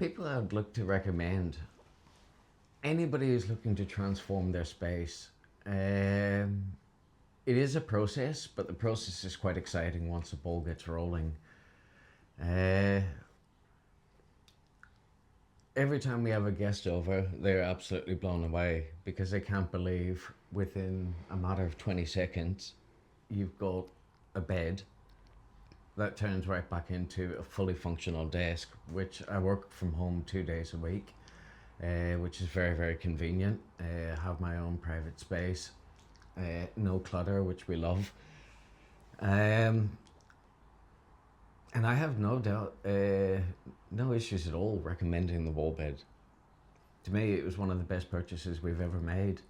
People I'd look to recommend, anybody who's looking to transform their space. It is a process, but the process is quite exciting once the ball gets rolling. Every time we have a guest over, they're absolutely blown away because they can't believe within a matter of 20 seconds, you've got a bed that turns right back into a fully functional desk, which I work from home 2 days a week, which is very, very convenient. I have my own private space, no clutter, which we love. And I have no doubt, no issues at all recommending the Wallbed. To me, it was one of the best purchases we've ever made.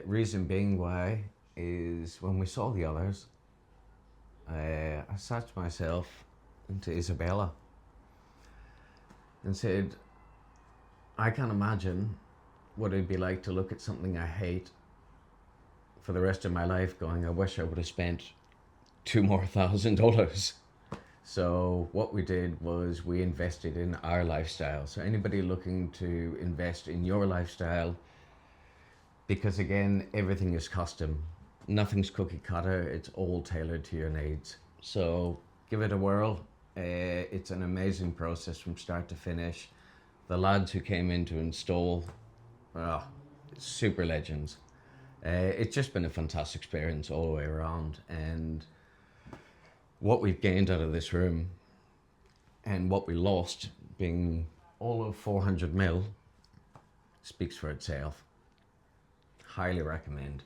Reason being why is when we saw the others, I sat myself into Isabella and said, I can't imagine what it'd be like to look at something I hate for the rest of my life going, I wish I would have spent $2 more thousand. So what we did was we invested in our lifestyle. So anybody looking to invest in your lifestyle, because again, everything is custom. Nothing's cookie cutter, it's all tailored to your needs. So give it a whirl. It's an amazing process from start to finish. The lads who came in to install, super legends. It's just been a fantastic experience all the way around. And what we've gained out of this room and what we lost, being all of 400 mil, speaks for itself. Highly recommend.